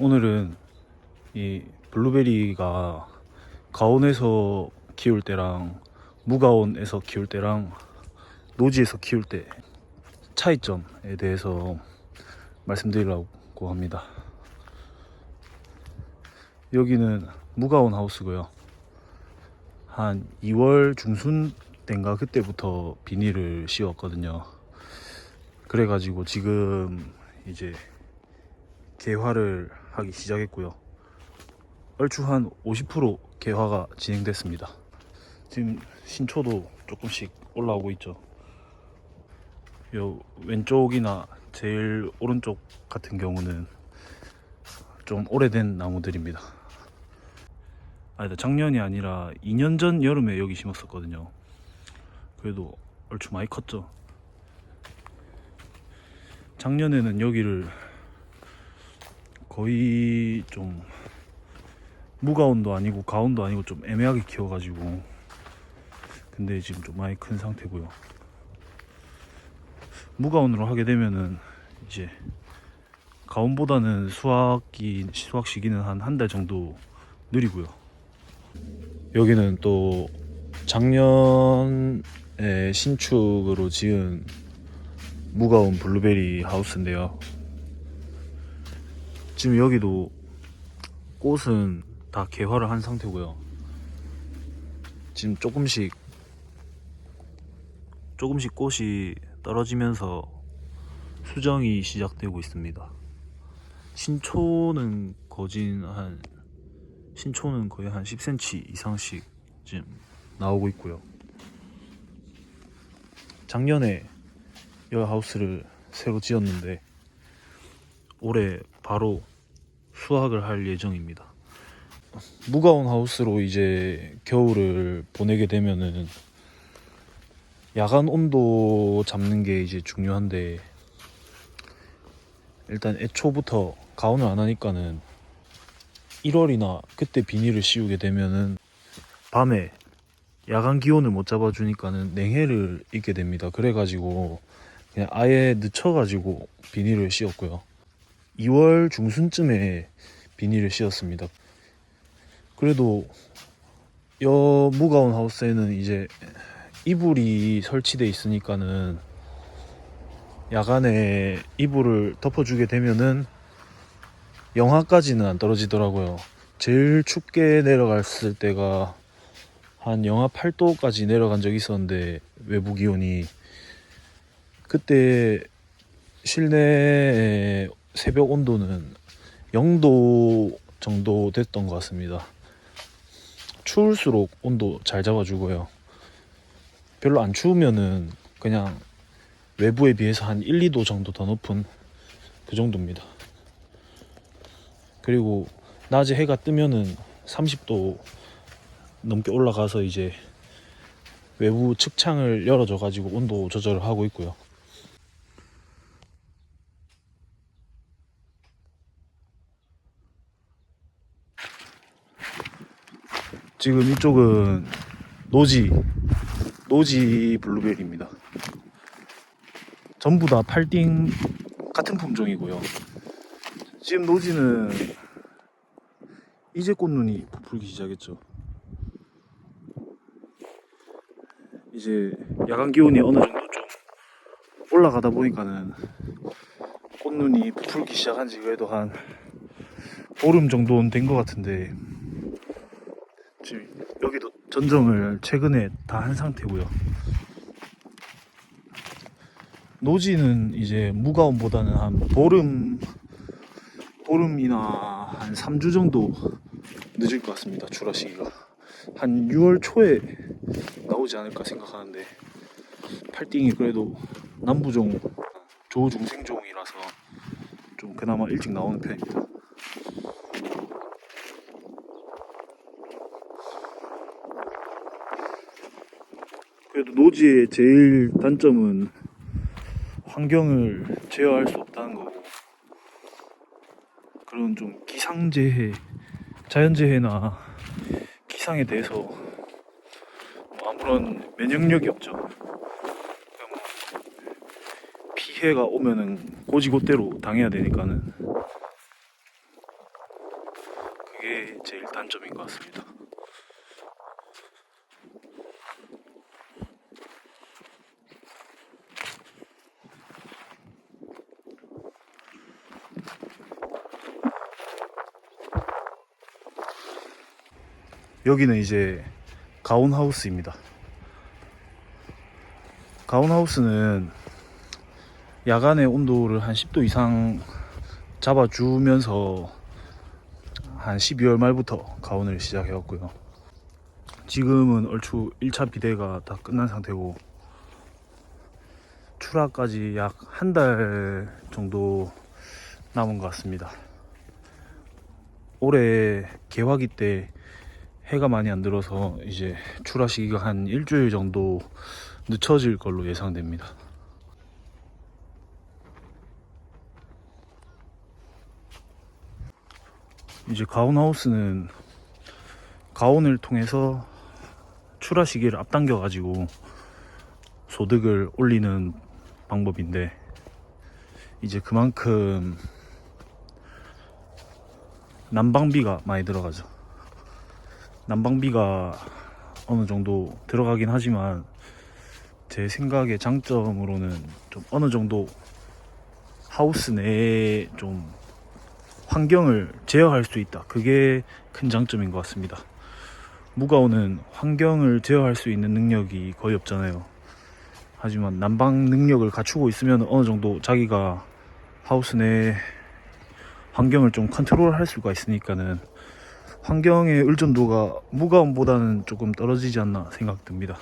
오늘은 이 블루베리가 가온에서 키울 때랑 무가온에서 키울 때랑 노지에서 키울 때 차이점에 대해서 말씀드리려고 합니다. 여기는 무가온 하우스고요. 한 2월 중순 때인가 그때부터 비닐을 씌웠거든요. 그래가지고 지금 이제 개화를 하기 시작했고요. 얼추 한 50% 개화가 진행됐습니다. 지금 신초도 조금씩 올라오고 있죠. 요 왼쪽이나 제일 오른쪽 같은 경우는 좀 오래된 나무들입니다. 아니다, 작년이 아니라 2년 전 여름에 여기 심었었거든요. 그래도 얼추 많이 컸죠. 작년에는 여기를 거의 좀 무가온도 아니고 가온도 아니고 좀 애매하게 키워가지고, 근데 지금 좀 많이 큰 상태고요. 무가온으로 하게 되면은 이제 가온보다는 수확 시기는 한 달 정도 느리고요. 여기는 또 작년에 신축으로 지은 무가온 블루베리 하우스인데요. 지금 여기도 꽃은 다 개화를 한 상태고요. 지금 조금씩 꽃이 떨어지면서 수정이 시작되고 있습니다. 신초는 거의 한 10cm 이상씩 지금 나오고 있고요. 작년에 이 하우스를 새로 지었는데 올해 바로 수확을 할 예정입니다. 무가온 하우스로 이제 겨울을 보내게 되면은 야간 온도 잡는 게 이제 중요한데, 일단 애초부터 가온을 안 하니까는 1월이나 그때 비닐을 씌우게 되면은 밤에 야간 기온을 못 잡아주니까는 냉해를 입게 됩니다. 그래가지고 그냥 아예 늦춰가지고 비닐을 씌웠고요. 2월 중순쯤에 비닐을 씌웠습니다. 그래도 여 무가온 하우스에는 이제 이불이 설치돼 있으니까는 야간에 이불을 덮어주게 되면은 영하까지는 안 떨어지더라고요. 제일 춥게 내려갔을 때가 한 영하 8도까지 내려간 적이 있었는데, 외부 기온이 그때 실내 새벽 온도는 0도 정도 됐던 것 같습니다. 추울수록 온도 잘 잡아주고요. 별로 안 추우면은 그냥 외부에 비해서 한 1, 2도 정도 더 높은 그 정도입니다. 그리고 낮에 해가 뜨면은 30도 넘게 올라가서 이제 외부 측창을 열어줘 가지고 온도 조절을 하고 있고요. 지금 이쪽은 노지 블루베리입니다. 전부 다 팔딩 같은 품종이고요. 지금 노지는 이제 꽃눈이 부풀기 시작했죠. 이제 야간 기온이 어느 정도 좀 올라가다 보니까는 꽃눈이 부풀기 시작한 지 그래도 한 보름 정도는 된 것 같은데, 지금 여기도 전정을 최근에 다 한 상태고요. 노지는 이제 무가온보다는 한 보름이나 한 3주 정도 늦을 것 같습니다. 출하 시기가 한 6월 초에 나오지 않을까 생각하는데, 팔딩이 그래도 남부종 조중생종이라서 좀 그나마 일찍 나오는 편입니다. 그래도 노지의 제일 단점은 환경을 제어할 수 없다는 거고, 그런 좀 기상재해, 자연재해나 기상에 대해서 아무런 면역력이 없죠. 그러니까 피해가 오면은 고지고대로 당해야 되니까는 그게 제일 단점인 것 같습니다. 여기는 이제 가온하우스입니다. 가온하우스는 야간의 온도를 한 10도 이상 잡아주면서 한 12월 말부터 가온을 시작해왔고요. 지금은 얼추 1차 비대가 다 끝난 상태고 출하까지 약 한 달 정도 남은 것 같습니다. 올해 개화기 때 해가 많이 안 들어서 이제 출하 시기가 한 일주일 정도 늦춰질 걸로 예상됩니다. 이제 가온하우스는 가온을 통해서 출하 시기를 앞당겨 가지고 소득을 올리는 방법인데, 이제 그만큼 난방비가 많이 들어가죠. 난방비가 어느 정도 들어가긴 하지만 제 생각의 장점으로는 좀 어느 정도 하우스 내에 좀 환경을 제어할 수 있다. 그게 큰 장점인 것 같습니다. 무가온은 환경을 제어할 수 있는 능력이 거의 없잖아요. 하지만 난방 능력을 갖추고 있으면 어느 정도 자기가 하우스 내 환경을 좀 컨트롤할 수가 있으니까는 환경의 의존도가 무가온보다는 조금 떨어지지 않나 생각됩니다.